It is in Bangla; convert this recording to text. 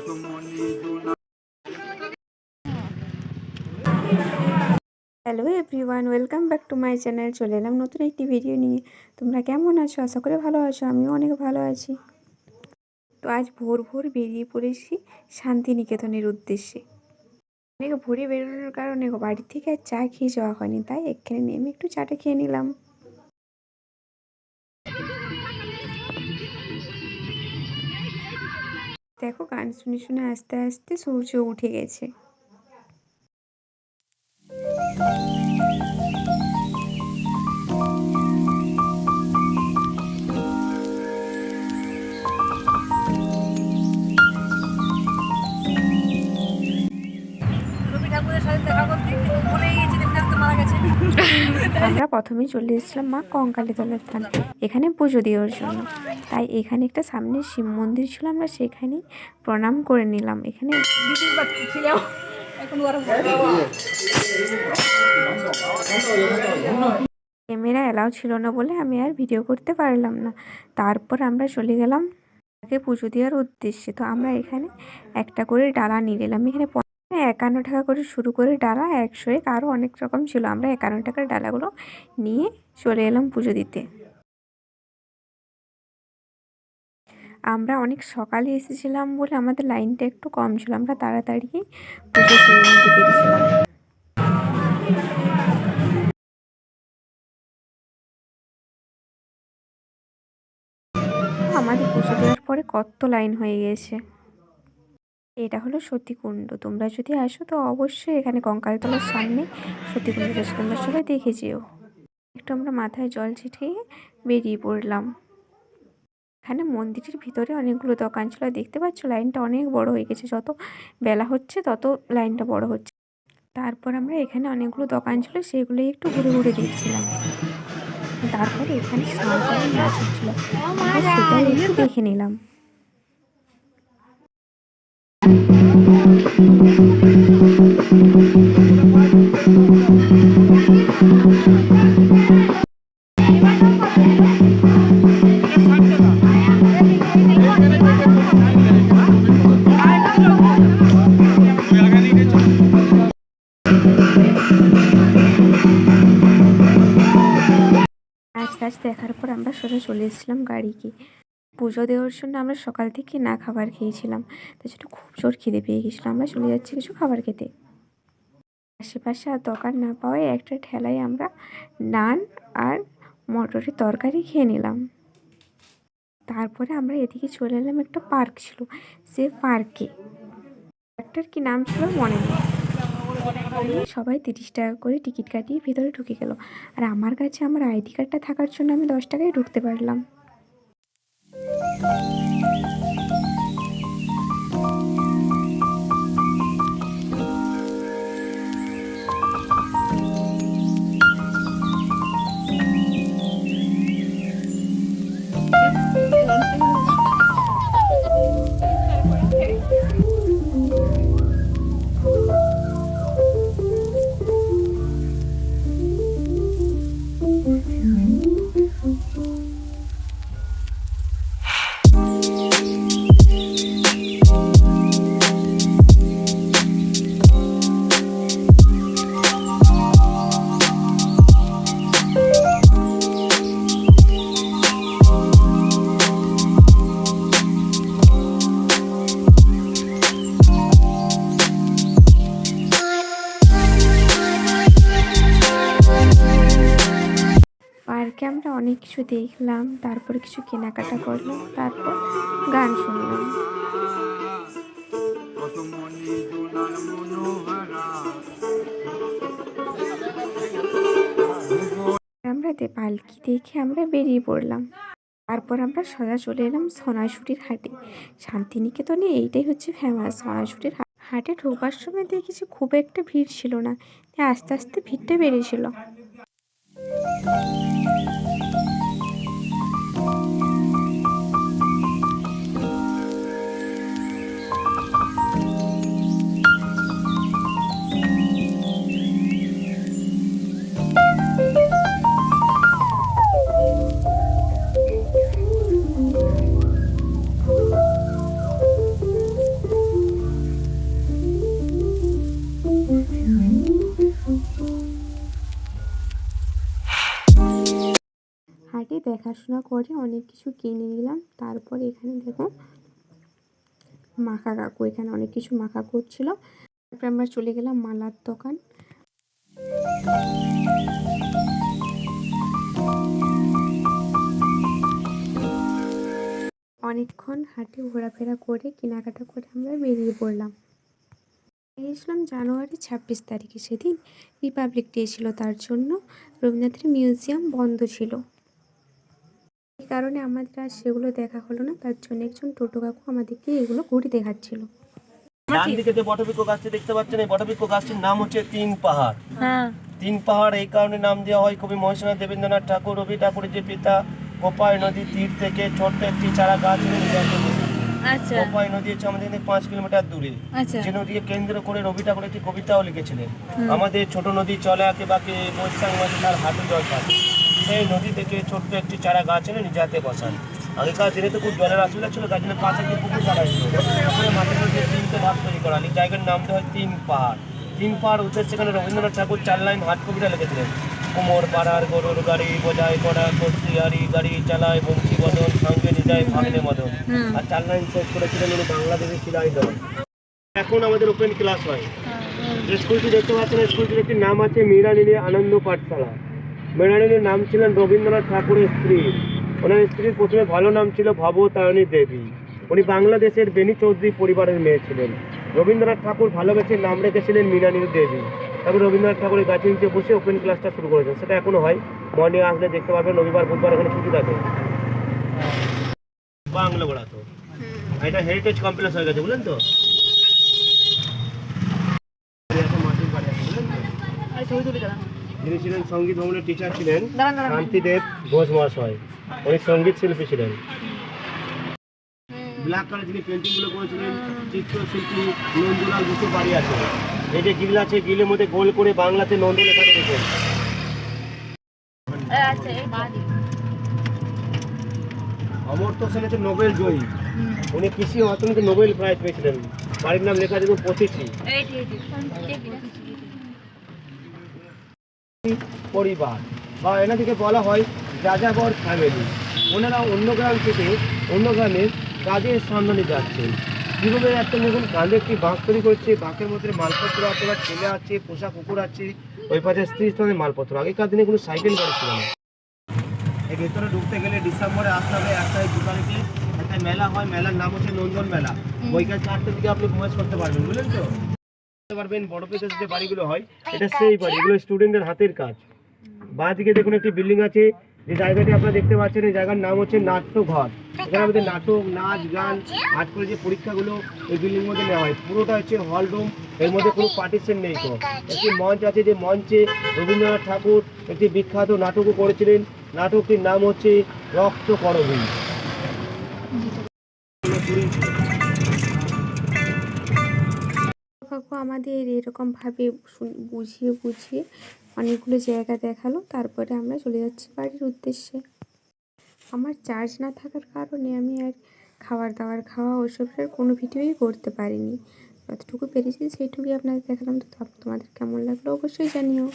Hello everyone, welcome back to my channel. চলে এলাম নতুন একটি ভিডিও নিয়ে। তোমরা কেমন আছো? আশা করে ভালো আছো। আমিও অনেক ভালো আছি। তো আজ ভোর ভোর বেরিয়ে পড়েছি শান্তিনিকেতনের উদ্দেশ্যে। অনেক ভোরে বেরোনোর কারণে বাড়ি থেকে আর চা খেয়ে যাওয়া হয়নি, তাই এখানে নেমে একটু চাটা খেয়ে নিলাম। দেখো, গান শুনে শুনে আস্তে আস্তে সূর্য উঠে গেছে। আমরা প্রথমেই চলে এসেছিলাম মা কঙ্কালীতলার থান, এখানে পুজো দেওয়ার জন্য। তাই এখানে একটা সামনে শিব মন্দির ছিল, আমরা সেখানেই প্রণাম করে নিলাম। এখানে ক্যামেরা অ্যালাউ ছিল না বলে আমি আর ভিডিও করতে পারলাম না। তারপর আমরা চলে গেলাম তাকে পুজো দেওয়ার উদ্দেশ্যে। তো আমরা এখানে একটা করে ডালা নিয়ে নিলাম। এখানে 51 টাকা করে শুরু করে ডালা 101 আরও অনেক রকম ছিল। আমরা 51 টাকার ডালাগুলো নিয়ে চলে এলাম পুজো দিতে। আমরা অনেক সকালে এসেছিলাম বলে আমাদের লাইনটা একটু কম ছিল, আমরা তাড়াতাড়ি পুজো সেরে নিতে পেরেছিলাম। আমাদের পুজো দেওয়ার পরে কত লাইন হয়ে গেছে। এটা হলো সতীকুণ্ড। তোমরা যদি আসো তো অবশ্যই এখানে কঙ্কালতলার সামনে সতীকুণ্ডটা তোমরা সবাই দেখে যেও। একটু আমরা মাথায় জল ছিটিয়ে বেরিয়ে পড়লাম। এখানে মন্দিরের ভিতরে অনেকগুলো দোকান ছিল, দেখতে পাচ্ছ লাইনটা অনেক বড় হয়ে গেছে। যত বেলা হচ্ছে তত লাইনটা বড় হচ্ছে। তারপর আমরা এখানে অনেকগুলো দোকান ছিল, সেগুলো একটু ঘুরে ঘুরে দেখছিলাম। তারপরে এখানে সাঁওতালি নাচ হচ্ছিল, আমরা সেটাই একটু দেখে নিলাম। নাচ দেখার পর আমরা সোজা চলে এসেছিলাম গাড়িকে। পুজো দেওয়ার জন্য আমরা সকাল থেকে না খাবার খেয়েছিলাম, তার জন্য খুব জোর খিদে পেয়ে গেছিলো। আমরা চলে যাচ্ছি কিছু খাবার খেতে। আশেপাশে আর দোকান না পাওয়ায় একটা ঠেলায় আমরা নান আর মটরের তরকারি খেয়ে নিলাম। তারপরে আমরা এদিকে চলে এলাম, একটা পার্ক ছিল, সে পার্কটার কি নাম ছিল মনে নেই। সবাই 30 টাকা করে টিকিট কাটিয়ে ভিতরে ঢুকে গেল, আর আমার কাছে আমার আইডি কার্ডটা থাকার জন্য আমি 10 টাকায় ঢুকতে পারলাম। পার্কে আমরা অনেক কিছু দেখলাম, তারপরে কিছু কেনাকাটা করলাম, তারপর গান শুনলাম। আমরা পালকি দেখে আমরা বেরিয়ে পড়লাম। তারপর আমরা সোজা চলে এলাম সোনাঝুরির হাটে। শান্তিনিকেতনে এইটাই হচ্ছে ফেমাস। সোনাঝুরির হাটে ঢোকার সময় দেখেছি খুব একটা ভিড় ছিল না, আস্তে আস্তে ভিড়টা বেড়েছিল। দেখাশোনা করে অনেক কিছু কিনে নিলাম। তারপর এখানে দেখো মাখা কাকু এখানে অনেক কিছু মাখা করছিল। তারপরে আমরা চলে গেলাম মালার দোকান। অনেকক্ষণ হাঁটে ঘোরাফেরা করে কেনাকাটা করে আমরা বেরিয়ে পড়লাম। গিয়েছিলাম জানুয়ারি 26 তারিখে, সেদিন রিপাবলিক ডে ছিল, তার জন্য রবীন্দ্রনাথের মিউজিয়াম বন্ধ ছিল। এই কারণে আমাদের আর সেগুলো দেখা হলো না, তার জন্য একজন টোটো কাকু আমাদেরকে এগুলো ঘুরে দেখাচ্ছিল। ডান দিকে যে বটবৃক্ষ গাছটি দেখতে পাচ্ছেন, এই বটবৃক্ষ গাছটির নাম হচ্ছে তিন পাহাড়। তিন পাহাড় এই কারণে নাম দেওয়া হয়, কবি মহেন্দ্রনাথ দেবেন্দ্রনাথ ঠাকুর, রবি ঠাকুরের যে পিতা, কোপাই নদীর তীর থেকে ছোট্ট একটি চারা গাছ এনে কোপাই নদী হচ্ছে আমাদের থেকে 5 কিলোমিটার দূরে। যে নদীকে কেন্দ্র করে রবি ঠাকুর একটি কবিতাও লিখেছিলেন, আমাদের ছোট নদী চলে আঁকে বাঁকে, বৈশাখ মাসে তার হাঁটু জল থাকে। সেই নদী থেকে ছোট্ট একটি চারা গাছ এনে নিজে হাতে বসান। আগেকার দিনে তো খুব জলের অসুবিধা ছিল, তার জন্য পাশে একটি পুকুর কাটা ছিল, ওখানে মাটির মধ্যে তিনটে ভাগ তৈরি করা। এই জায়গার নাম দেওয়া হয় তিন পাহাড়। তিন পাহাড় উদ্দেশ্যে সেখানে রবীন্দ্রনাথ ঠাকুর 4 লাইন হাট কবিতা লিখেছিলেন। কুমোর পাড়ার গরুর গাড়ি বোঝায় করা কর্তি হারি, গাড়ি চালায় বংশী বদন, সঙ্গে নিজায় ভাগনে মদন। আর 4 লাইন শেষ করেছিলেন উনি বাংলাদেশের শিলাই দল। এখন আমাদের ওপেন ক্লাস হয়। যে স্কুলটি দেখতে পাচ্ছেন, স্কুলটির একটি নাম আছে মীরানীলি আনন্দ পাঠশালা। মীরানীলির নাম ছিলেন রবীন্দ্রনাথ ঠাকুরের স্ত্রী। ওনার স্ত্রীর প্রথমে ভালো নাম ছিল ভবতারিণী দেবী। উনি বাংলাদেশের বেনি চৌধুরী পরিবারের মেয়ে ছিলেন। রবীন্দ্রনাথ ঠাকুর ভালোবেসে নাম রেখেছিলেন মীরানীলি দেবী। তারপর রবীন্দ্রনাথ ঠাকুরের গাছের নিচে বসে ওপেন ক্লাসটা শুরু করেছেন। সেটা এখনো হয়, মর্নিং আসলে দেখতে পাবেন, রবিবার বুধবার এখানে ছুটি থাকে। বাংলা পড়াতো, এটা হেরিটেজ কমপ্লেক্স হয়ে গেছে, বুঝলেন তো। যিনি ছিলেন সঙ্গীত ভবনের টিচার ছিলেন শান্তিদেব ঘোষ মহাশয়, উনি সঙ্গীত শিল্পী ছিলেন। ব্ল্যাক কালার যিনি পেন্টিং গুলো করেছিলেন চিত্রশিল্পী নন্দলাল বসু বাড়ি আছে। এই যে গিল আছে, গিলের মধ্যে গোল করে বাংলাতে নন্দ লেখাটা দেখুন। অমর্ত্য সেন হচ্ছে নোবেল জয়ী, উনি কৃষি অর্থনীতি নোবেল প্রাইজ পেয়েছিলেন। বাড়ির নাম লেখা দেখুন পঁচিশি। পরিবার বা এনাদিকে বলা হয় যাযাবর ফ্যামিলি। ওনারা অন্য গ্রাম থেকে অন্য গ্রামের কাজের সন্ধানে যাচ্ছেন। কীভাবে যাচ্ছেন দেখুন, কাঁধে একটি বাঁক তৈরি করছে, বাঁকের মধ্যে মালপত্র আছে, বা ছেলে আছে, পোষা কুকুর আছে, ওই পাশে স্ত্রী স্থানের মালপত্র। আগেকার দিনে কোনো সাইকেল গাড়ি ছিল না। এই ভেতরে ঢুকতে গেলে ডিসেম্বরে আসতে হবে। একটা 2 তারিখে একটা মেলা হয়, মেলার নাম হচ্ছে নন্দন মেলা। বৈকাল 4টের দিকে আপনি প্রবেশ করতে পারবেন, বুঝলেন তো। পারবেন বড় পেজের যে বাড়িগুলো হয়, এটা সেই বাড়ি, এগুলো স্টুডেন্টদের হাতের কাজ। বাঁ দিকে দেখুন একটি বিল্ডিং আছে, যে জায়গাটি আপনারা দেখতে পাচ্ছেন, এই জায়গার নাম হচ্ছে নাট্যঘর। এখানে আমাদের নাটক, নাচ, গান, আর্ট করে যে পরীক্ষাগুলো এই বিল্ডিং মধ্যে নেওয়া হয়। পুরোটা হচ্ছে হল রুম, এর মধ্যে কোনো পার্টিশন নেই। তো একটি মঞ্চ আছে, যে মঞ্চে রবীন্দ্রনাথ ঠাকুর একটি বিখ্যাত নাটকও করেছিলেন। নাটকটির নাম হচ্ছে রক্ত করবী। কাকু আমাদের এরকমভাবে বুঝিয়ে বুঝিয়ে অনেকগুলো জায়গা দেখালো। তারপরে আমরা চলে যাচ্ছি বাড়ির উদ্দেশ্যে। আমার চার্জ না থাকার কারণে আমি আর খাবার দাবার খাওয়া ওসবের কোনো ভিডিওই করতে পারিনি। যতটুকু পেরেছি সেইটুকুই আপনাদের দেখালাম। তো তোমাদের কেমন লাগলো অবশ্যই জানিও।